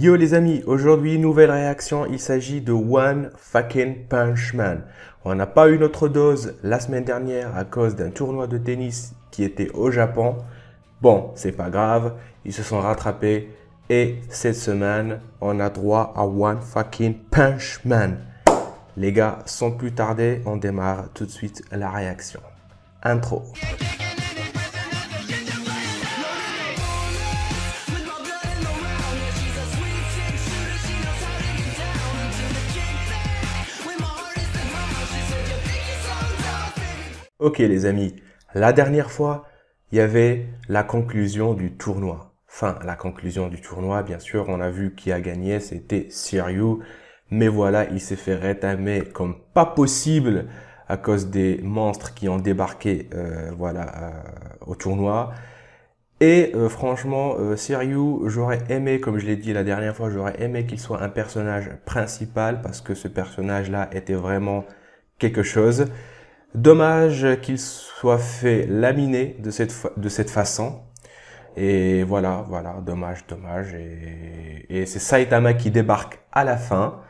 Yo les amis, aujourd'hui nouvelle réaction, il s'agit de One Fucking Punch Man. On n'a pas eu notre dose la semaine dernière à cause d'un tournoi de tennis qui était au Japon. Bon, c'est pas grave, ils se sont rattrapés et cette semaine, on a droit à One Fucking Punch Man. Les gars, sans plus tarder, on démarre tout de suite la réaction. Intro. Ok les amis, la dernière fois, il y avait la conclusion du tournoi. Enfin, la conclusion du tournoi, bien sûr, on a vu qui a gagné, c'était Siryu. Mais voilà, il s'est fait rétamer comme pas possible à cause des monstres qui ont débarqué au tournoi. Et franchement, Siryu, j'aurais aimé, comme je l'ai dit la dernière fois, j'aurais aimé qu'il soit un personnage principal parce que ce personnage-là était vraiment quelque chose. Dommage qu'il soit fait laminer de cette façon. Et voilà, dommage. Et c'est Saitama qui débarque à la fin.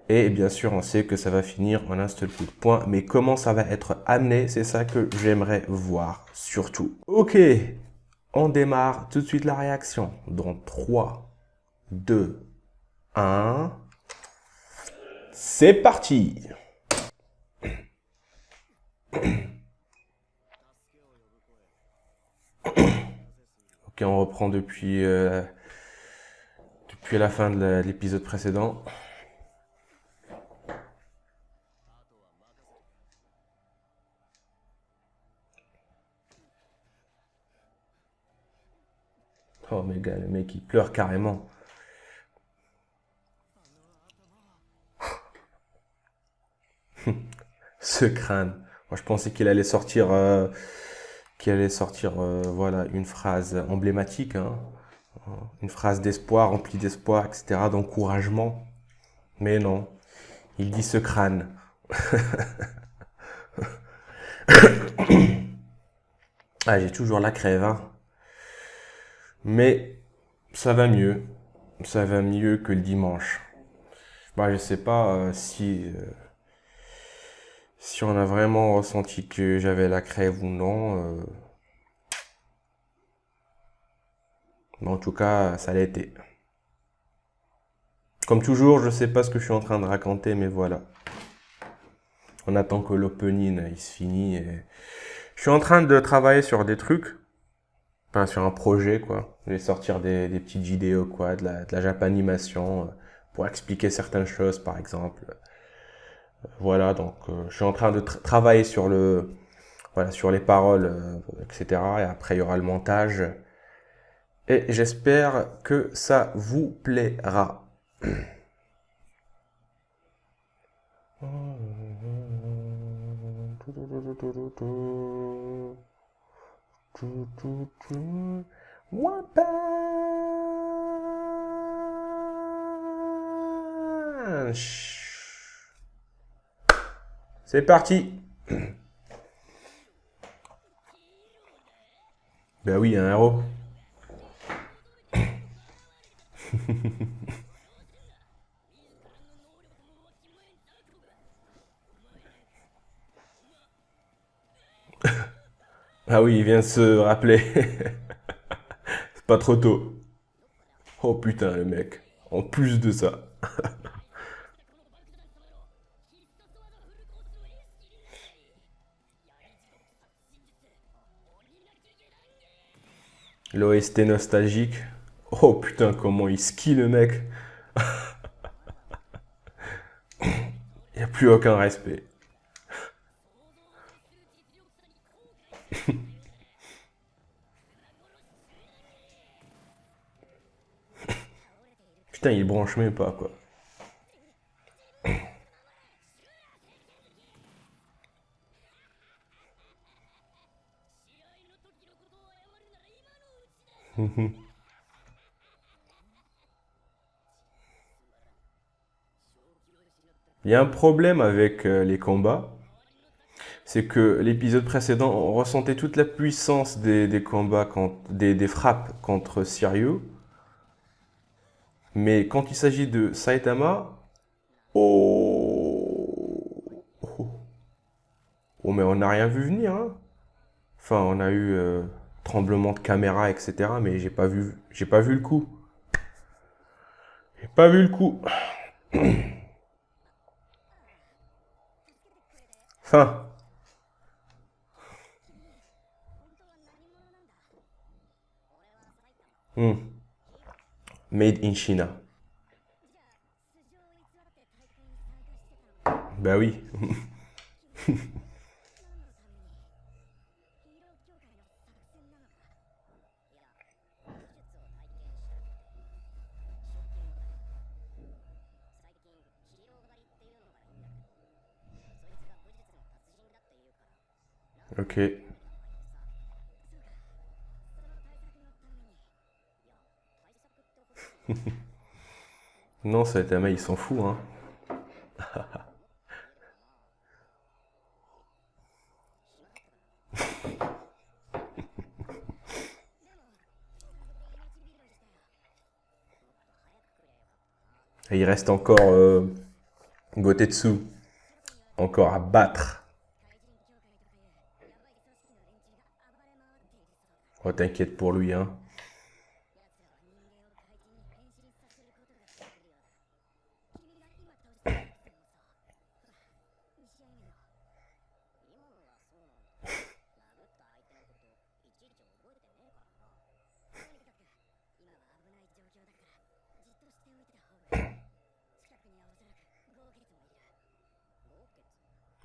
Et bien sûr, on sait que ça va finir en un seul coup de poing. Mais comment ça va être amené, c'est ça que j'aimerais voir, surtout. Ok, on démarre tout de suite la réaction. Dans 3, 2, 1... C'est parti! Ok, on reprend depuis la fin de l'épisode précédent. Oh mais gars, le mec il pleure carrément. Ce crâne. Moi je pensais qu'il allait sortir, voilà, une phrase emblématique, hein. Une phrase d'espoir, remplie d'espoir, etc., d'encouragement. Mais non, il dit ce crâne. Ah, j'ai toujours la crève, hein. Mais ça va mieux. Ça va mieux que le dimanche. Bah, je sais pas si on a vraiment ressenti que j'avais la crève ou non. Mais en tout cas, ça l'a été. Comme toujours, je sais pas ce que je suis en train de raconter, mais voilà. On attend que l'opening il se finit. Et... Je suis en train de travailler sur des trucs. Enfin, sur un projet, quoi. Je vais sortir des petites vidéos, quoi, de la japanimation pour expliquer certaines choses, par exemple. Voilà, donc je suis en train de travailler sur sur les paroles, etc. Et après, il y aura le montage. Et j'espère que ça vous plaira. C'est parti. Ben oui, un héros. Ah oui, il vient de se rappeler. C'est pas trop tôt. Oh putain, le mec. En plus de ça. L'OST nostalgique. Oh putain, comment il skie le mec. Il n'y a plus aucun respect. Putain, il branche même pas, quoi. Il y a un problème avec les combats. C'est que l'épisode précédent, on ressentait toute la puissance des combats, des frappes contre Siryu. Mais quand il s'agit de Saitama, oh, oh, oh, mais on n'a rien vu venir, hein. Enfin, on a eu tremblement de caméra, etc. Mais j'ai pas vu le coup. J'ai pas vu le coup. Enfin, hmm, made in China. Bah oui. Ok. Non, Saitama, il s'en fout, hein. Et il reste encore Gotetsu, encore à battre. Oh, t'inquiète pour lui, hein.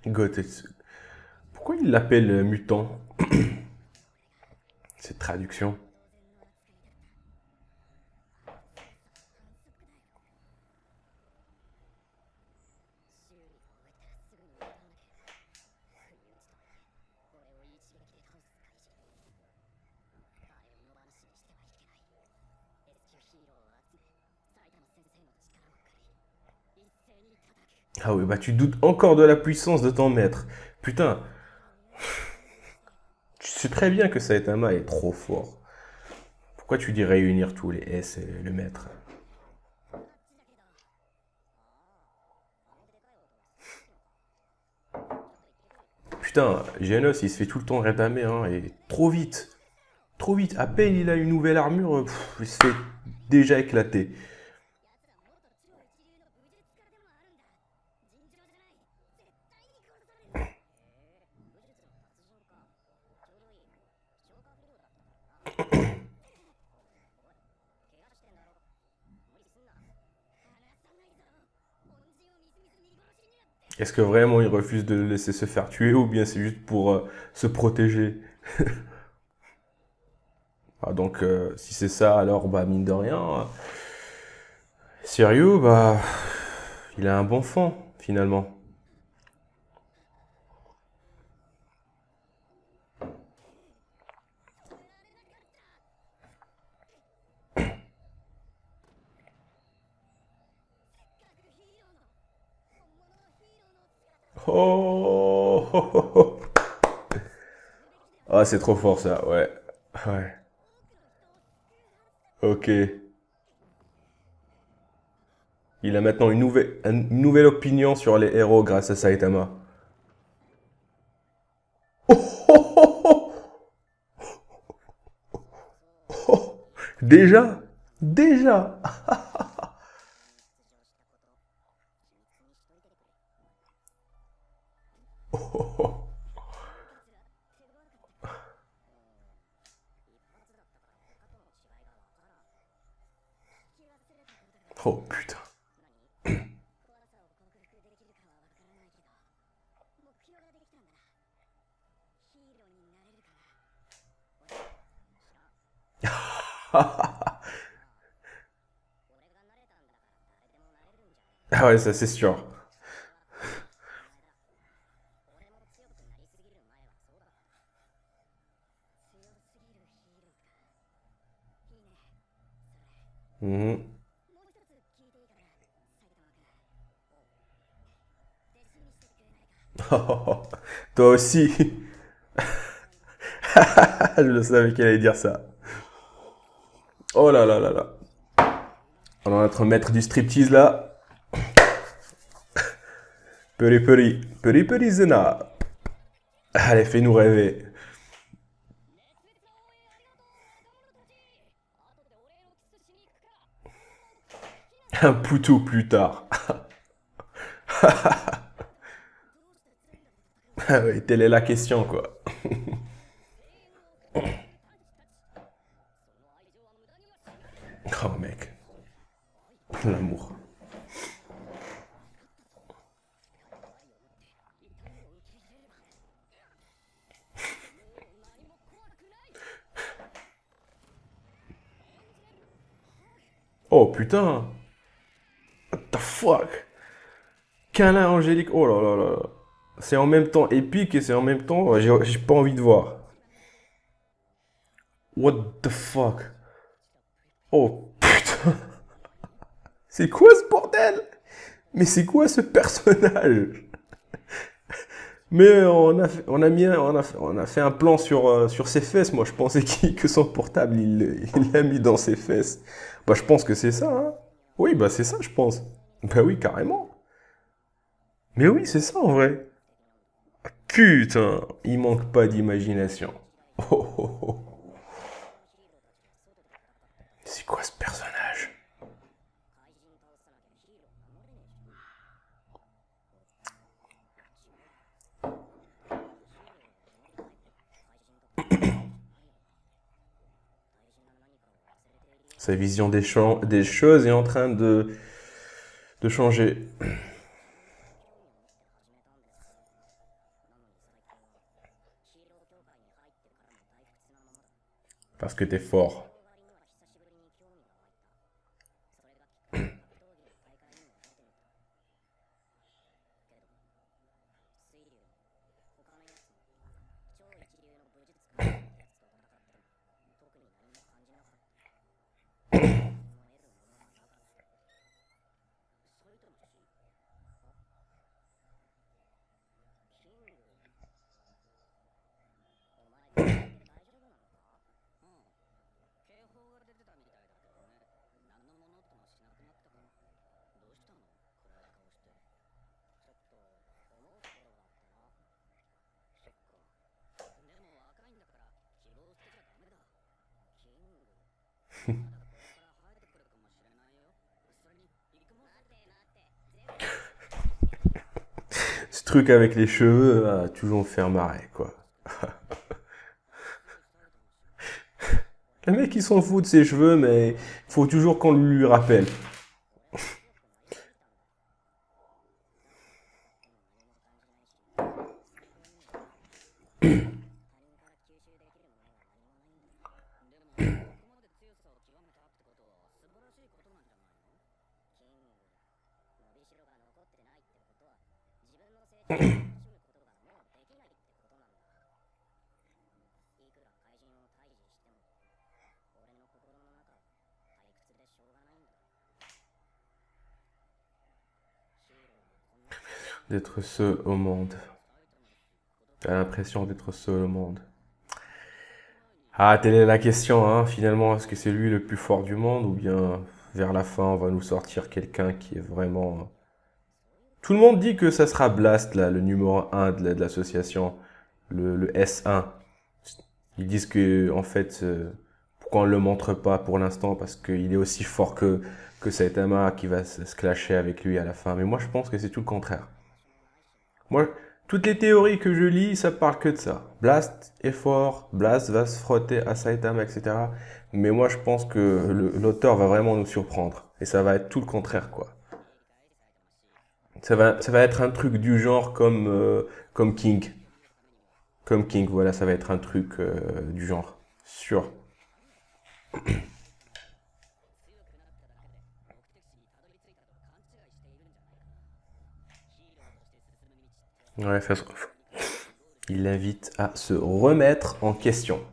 Gotetsu. Pourquoi il l'appelle mutant, cette traduction? Ah oui, bah tu doutes encore de la puissance de ton maître. Putain, tu sais très bien que Saitama est trop fort. Pourquoi tu dis réunir tous les S et le maître? Putain, Genos, il se fait tout le temps rétamer, hein, et trop vite. Trop vite. À peine il a une nouvelle armure, il se fait déjà éclater. Est-ce que vraiment il refuse de le laisser se faire tuer ou bien c'est juste pour se protéger? Ah, donc si c'est ça, alors bah mine de rien, Sérieux, bah il a un bon fond finalement. Oh, oh, oh, oh. Ah, c'est trop fort ça, ouais. Ouais. Ok. Il a maintenant une nouvelle opinion sur les héros grâce à Saitama. Déjà? Déjà? Oh putain. Ah ouais, ça c'est sûr. Mhm. Toi aussi. Je le savais qu'elle allait dire ça. Oh là là là là. On est en train de mettre du striptease là. Peri zena. Allez, fais-nous rêver. Un poutou plus tard. Ah oui, telle est la question, quoi. Oh, mec. L'amour. Oh, putain. What the fuck? Câlin angélique. Oh là là là là. C'est en même temps épique et c'est en même temps... J'ai pas envie de voir. What the fuck? Oh, putain. C'est quoi ce bordel? Mais c'est quoi ce personnage? Mais on a fait un plan sur ses fesses. Moi, je pensais que son portable, il l'a mis dans ses fesses. Bah, je pense que c'est ça, hein. Oui, bah, c'est ça, je pense. Bah oui, carrément. Mais oui, c'est ça, en vrai. Putain, il manque pas d'imagination. Oh, oh, oh. C'est quoi ce personnage? Sa vision des choses est en train de changer. Parce que t'es fort. Ce truc avec les cheveux va toujours me faire marrer, quoi. Le mec, il s'en fout de ses cheveux, mais il faut toujours qu'on lui rappelle. D'être seul au monde. T'as l'impression d'être seul au monde. Ah, telle est la question, hein. Finalement, est-ce que c'est lui le plus fort du monde ou bien vers la fin, on va nous sortir quelqu'un qui est vraiment... Tout le monde dit que ça sera Blast, là, le numéro un de l'association, le S1. Ils disent que, en fait, pourquoi on ne le montre pas pour l'instant, parce qu'il est aussi fort que Saitama qui va se clasher avec lui à la fin. Mais moi, je pense que c'est tout le contraire. Moi, toutes les théories que je lis, ça parle que de ça. Blast est fort, Blast va se frotter à Saitama, etc. Mais moi, je pense que l'auteur va vraiment nous surprendre. Et ça va être tout le contraire, quoi. Ça va être un truc du genre comme King. Comme King, voilà, ça va être un truc du genre. Sûr. Ouais, il l'invite à se remettre en question.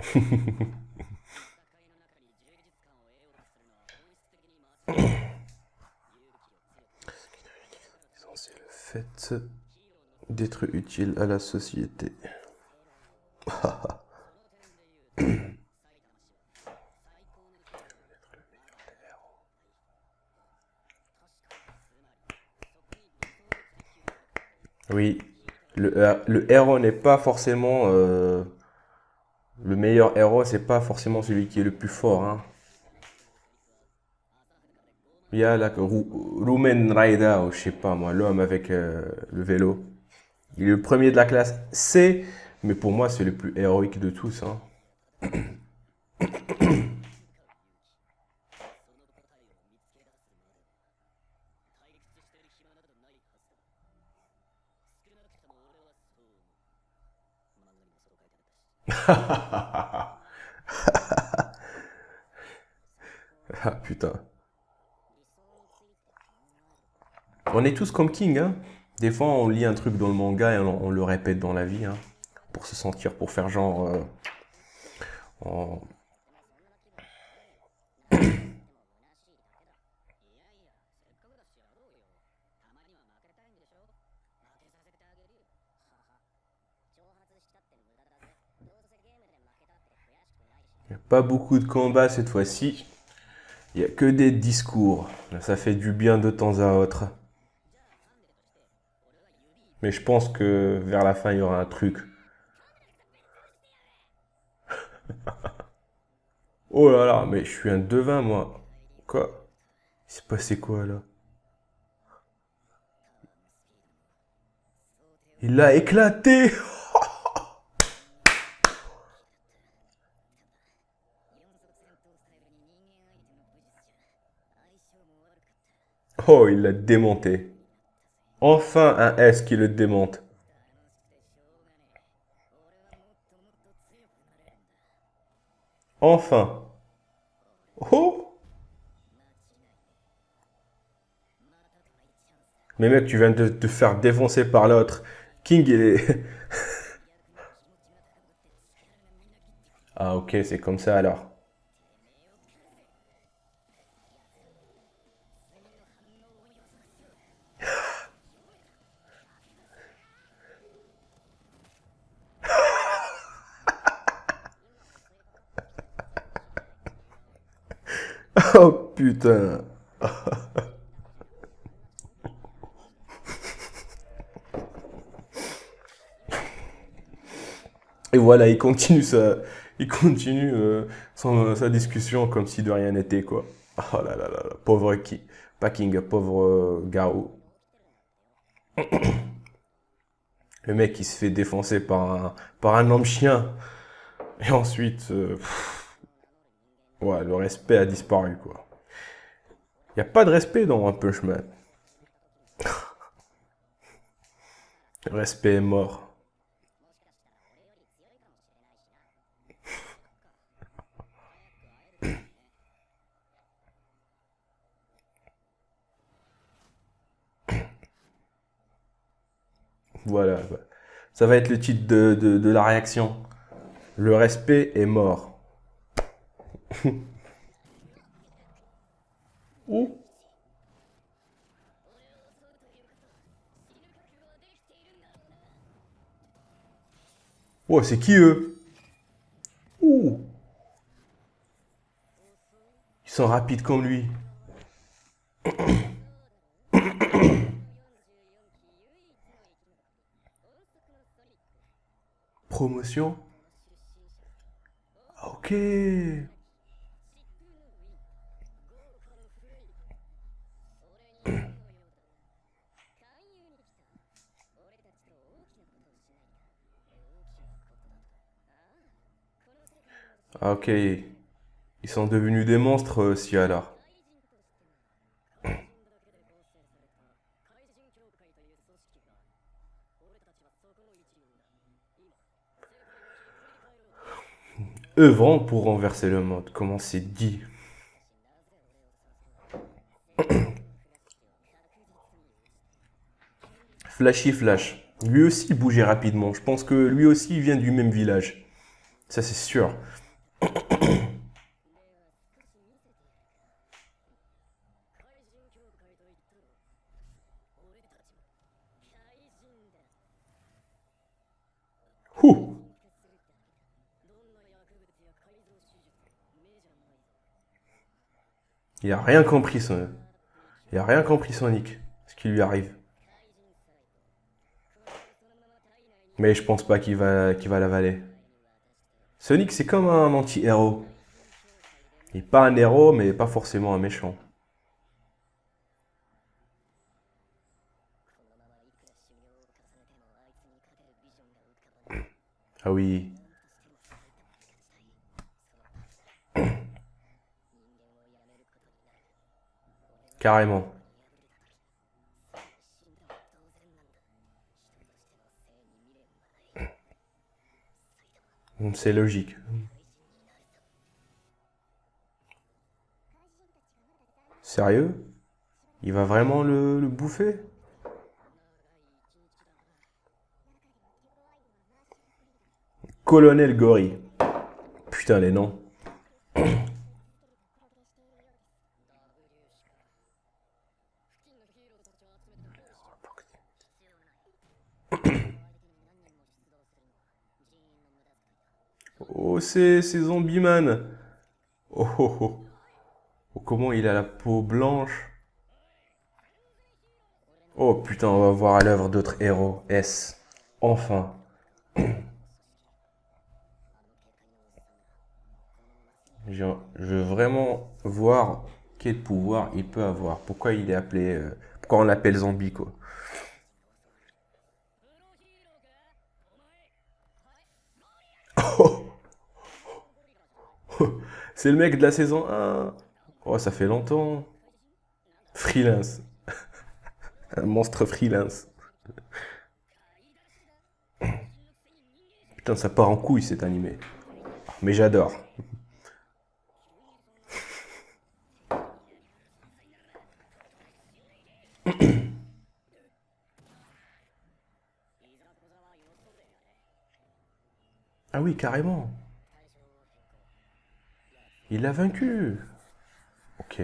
C'est le fait d'être utile à la société. Oui, le héros n'est pas forcément le meilleur héros, c'est pas forcément celui qui est le plus fort, hein. Il y a là Rumen Raida, ou je sais pas moi, l'homme avec le vélo. Il est le premier de la classe C, mais pour moi c'est le plus héroïque de tous, hein. Ah putain. On est tous comme King, hein. Des fois on lit un truc dans le manga et on le répète dans la vie, hein, pour se sentir, pour faire genre... en- Il n'y a pas beaucoup de combats cette fois-ci. Il n'y a que des discours. Ça fait du bien de temps à autre. Mais je pense que vers la fin, il y aura un truc. Oh là là, mais je suis un devin, moi. Quoi? Il s'est passé quoi, là? Il l'a éclaté! Oh, il l'a démonté. Enfin un S qui le démonte. Enfin. Oh! Mais mec, tu viens de te faire défoncer par l'autre. King, il est... Ah ok, c'est comme ça alors. Oh putain. Et voilà, il continue sa discussion comme si de rien n'était, quoi. Oh là là là là, pauvre qui, pas King, pauvre Garo. Le mec, il se fait défoncer par un homme chien. Et ensuite, ouais, le respect a disparu, quoi. Il n'y a pas de respect dans One Punch Man. Le respect est mort. Voilà. Ça va être le titre de la réaction. Le respect est mort. Ouh. Oh, c'est qui eux? Ouh. Ils sont rapides comme lui. Promotion? Ah, ok. Ah, ok. Ils sont devenus des monstres aussi alors. Œuvrant pour renverser le monde. Comment c'est dit? Flashy Flash. Lui aussi bougeait rapidement. Je pense que lui aussi il vient du même village. Ça c'est sûr. Ouh. Il a rien compris son. Il a rien compris Sonic. Ce qui lui arrive. Mais je pense pas qu'il va l'avaler. Sonic, c'est comme un anti-héros. Il n'est pas un héros, mais pas forcément un méchant. Ah oui, carrément. C'est logique. Sérieux? Il va vraiment le bouffer? Colonel Gory. Putain, les noms. Oh, c'est Zombie-Man. Oh, oh, oh. Oh, comment il a la peau blanche. Oh putain, on va voir à l'œuvre d'autres héros. S. Enfin. Je veux vraiment voir quel pouvoir il peut avoir. Pourquoi il est appelé. Pourquoi on l'appelle zombie, quoi. C'est le mec de la saison 1. Oh, ça fait longtemps. Freelance. Un monstre freelance. Putain, ça part en couille cet animé. Mais j'adore. Ah oui, carrément. Il l'a vaincu. Ok.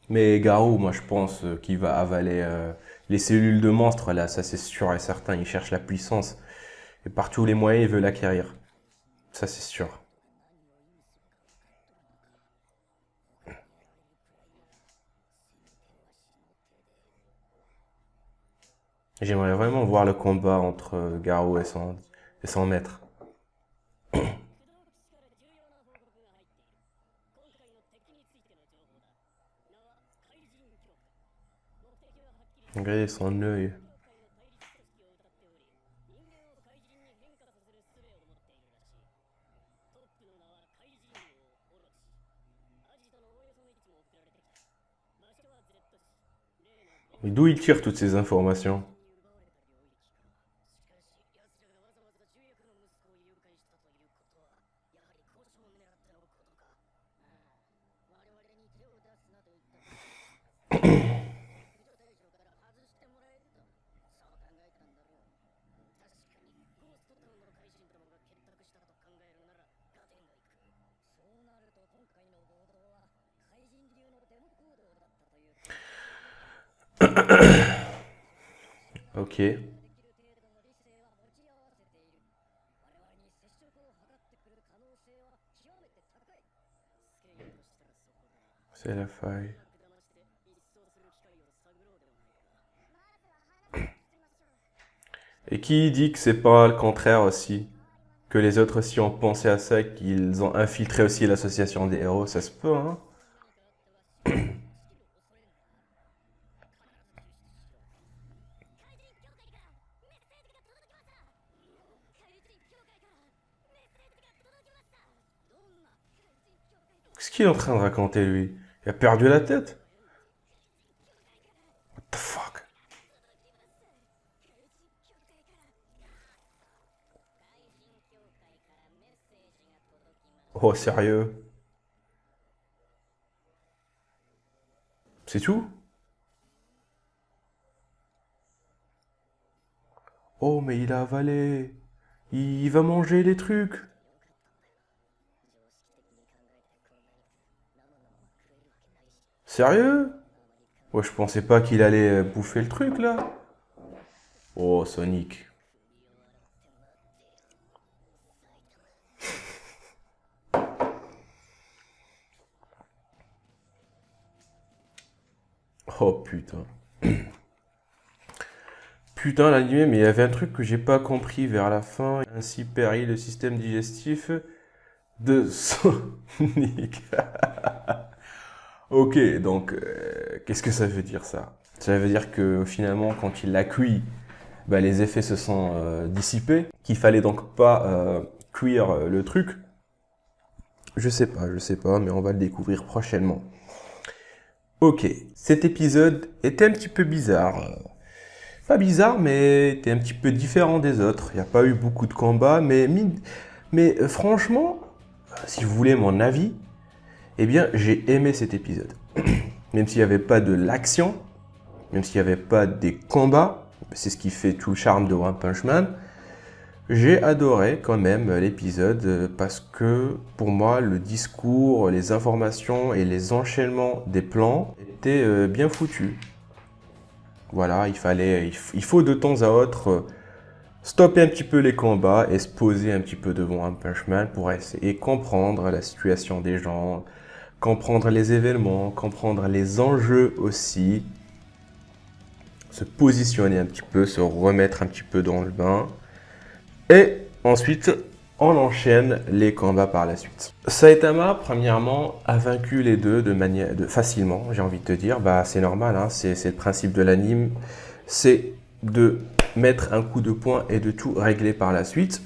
Mais Garou, moi je pense qu'il va avaler les cellules de monstre, là, ça c'est sûr et certain. Il cherche la puissance. Et par tous les moyens, il veut l'acquérir. Ça c'est sûr. J'aimerais vraiment voir le combat entre Garou et son maître. Regardez son œil. Mais d'où il tire toutes ces informations? Ok, c'est la faille. Et qui dit que c'est pas le contraire aussi? Que les autres aussi ont pensé à ça, qu'ils ont infiltré aussi l'association des héros, ça se peut, hein? Qu'est-ce qu'il est en train de raconter, lui? Il a perdu la tête? What the fuck? Oh, sérieux? C'est tout? Oh, mais il a avalé. Il va manger les trucs. Sérieux? Ouais, je pensais pas qu'il allait bouffer le truc là. Oh, Sonic. Oh putain. Putain, l'animé, mais il y avait un truc que j'ai pas compris vers la fin. Ainsi périt le système digestif de Sonic. Ok, donc qu'est-ce que ça veut dire ça? Ça veut dire que finalement, quand il l'a cuit, bah, les effets se sont dissipés, qu'il fallait donc pas cuire le truc. Je sais pas, mais on va le découvrir prochainement. Ok, cet épisode était un petit peu bizarre. Pas bizarre, mais était un petit peu différent des autres. Il n'y a pas eu beaucoup de combats, mais franchement, si vous voulez mon avis, eh bien, j'ai aimé cet épisode. Même s'il n'y avait pas de l'action, même s'il n'y avait pas des combats, c'est ce qui fait tout le charme de One Punch Man, j'ai adoré quand même l'épisode parce que pour moi, le discours, les informations et les enchaînements des plans étaient bien foutus. Voilà, il faut de temps à autre stopper un petit peu les combats et se poser un petit peu devant un Punch Man pour essayer de comprendre la situation des gens, comprendre les événements, comprendre les enjeux aussi, se positionner un petit peu, se remettre un petit peu dans le bain. Et ensuite, on enchaîne les combats par la suite. Saitama, premièrement, a vaincu les deux facilement, j'ai envie de te dire. Bah, c'est normal, hein, c'est le principe de l'anime. C'est de mettre un coup de poing et de tout régler par la suite.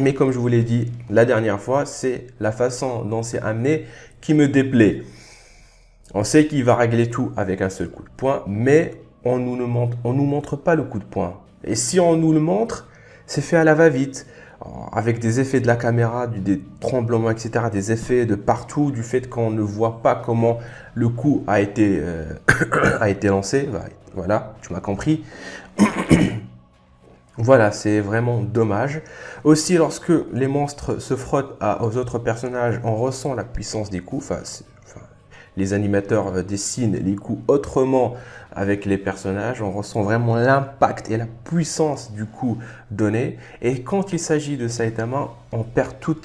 Mais comme je vous l'ai dit la dernière fois, c'est la façon dont c'est amené qui me déplaît. On sait qu'il va régler tout avec un seul coup de poing, mais on nous montre pas le coup de poing. Et si on nous le montre, c'est fait à la va-vite, avec des effets de la caméra, des tremblements, etc., des effets de partout, du fait qu'on ne voit pas comment le coup a été, a été lancé. Voilà, tu m'as compris. Voilà, c'est vraiment dommage. Aussi, lorsque les monstres se frottent aux autres personnages, on ressent la puissance des coups. Les animateurs dessinent les coups autrement avec les personnages. On ressent vraiment l'impact et la puissance du coup donné. Et quand il s'agit de Saitama, on perd tout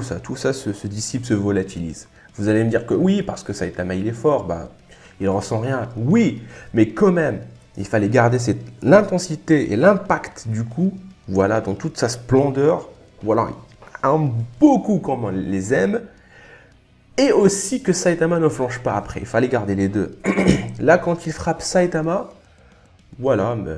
ça. Tout ça se dissipe, se volatilise. Vous allez me dire que oui, parce que Saitama il est fort, bah, il ne ressent rien. Oui, mais quand même, il fallait garder l'intensité et l'impact du coup, voilà, dans toute sa splendeur. Voilà, un beau coup comme on les aime. Et aussi que Saitama ne flanche pas après. Il fallait garder les deux. Là, quand il frappe Saitama, voilà, mais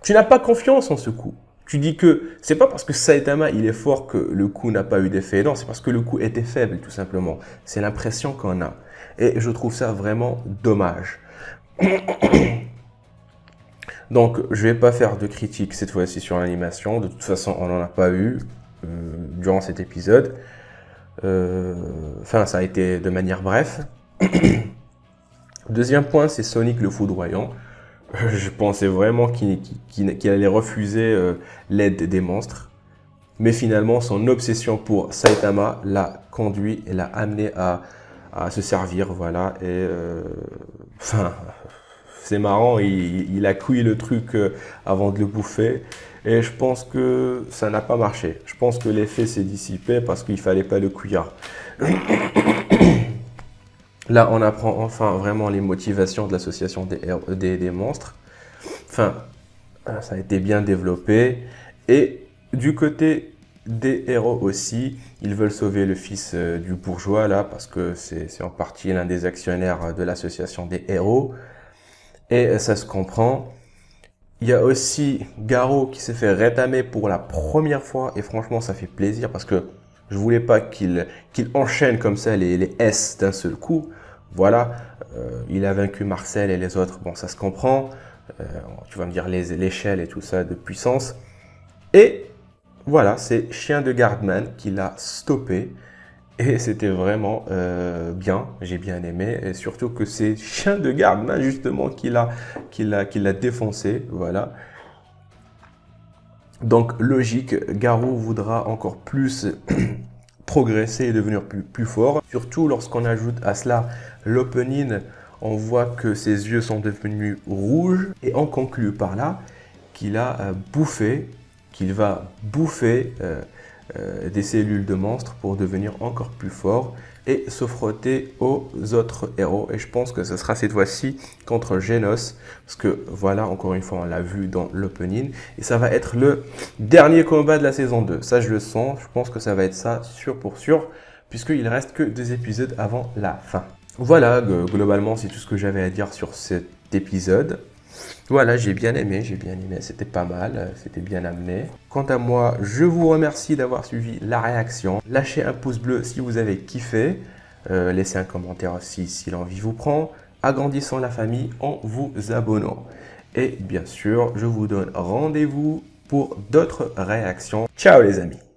tu n'as pas confiance en ce coup. Tu dis que c'est pas parce que Saitama il est fort que le coup n'a pas eu d'effet. Non, c'est parce que le coup était faible, tout simplement. C'est l'impression qu'on a. Et je trouve ça vraiment dommage. Donc, je vais pas faire de critique cette fois-ci sur l'animation. De toute façon, on n'en a pas eu durant cet épisode. Enfin, ça a été de manière bref. Deuxième point, c'est Sonic le foudroyant. Je pensais vraiment qu'il allait refuser l'aide des monstres. Mais finalement, son obsession pour Saitama l'a conduit et l'a amené à se servir. Voilà. Et enfin, c'est marrant, il a cuit le truc avant de le bouffer. Et je pense que ça n'a pas marché. Je pense que l'effet s'est dissipé parce qu'il ne fallait pas le cuire. Là, on apprend enfin vraiment les motivations de l'association des monstres. Enfin, ça a été bien développé. Et du côté des héros aussi, ils veulent sauver le fils du bourgeois, là, parce que c'est en partie l'un des actionnaires de l'association des héros. Et ça se comprend. Il y a aussi Garou qui s'est fait rétamer pour la première fois. Et franchement, ça fait plaisir parce que je voulais pas qu'il enchaîne comme ça les S d'un seul coup. Voilà, il a vaincu Marcel et les autres. Bon, ça se comprend. Tu vas me dire l'échelle et tout ça de puissance. Et voilà, c'est Chien de Gardman qui l'a stoppé. Et c'était vraiment bien, j'ai bien aimé. Et surtout que c'est Chien de Gardman justement qui l'a défoncé. Voilà. Donc logique, Garou voudra encore plus progresser et devenir plus fort. Surtout lorsqu'on ajoute à cela l'opening On voit que ses yeux sont devenus rouges et on conclut par là qu'il a bouffé, qu'il va bouffer des cellules de monstre pour devenir encore plus fort et se frotter aux autres héros. Et je pense que ce sera cette fois-ci contre Genos, parce que voilà, encore une fois, on l'a vu dans l'opening. Et ça va être le dernier combat de la saison 2. Ça, je le sens. Je pense que ça va être ça, sûr pour sûr, puisqu'il reste que 2 épisodes avant la fin. Voilà, globalement, c'est tout ce que j'avais à dire sur cet épisode. Voilà, j'ai bien aimé, c'était pas mal, c'était bien amené. Quant à moi, je vous remercie d'avoir suivi la réaction. Lâchez un pouce bleu si vous avez kiffé. Laissez un commentaire aussi si l'envie vous prend. Agrandissons la famille en vous abonnant. Et bien sûr, je vous donne rendez-vous pour d'autres réactions. Ciao les amis!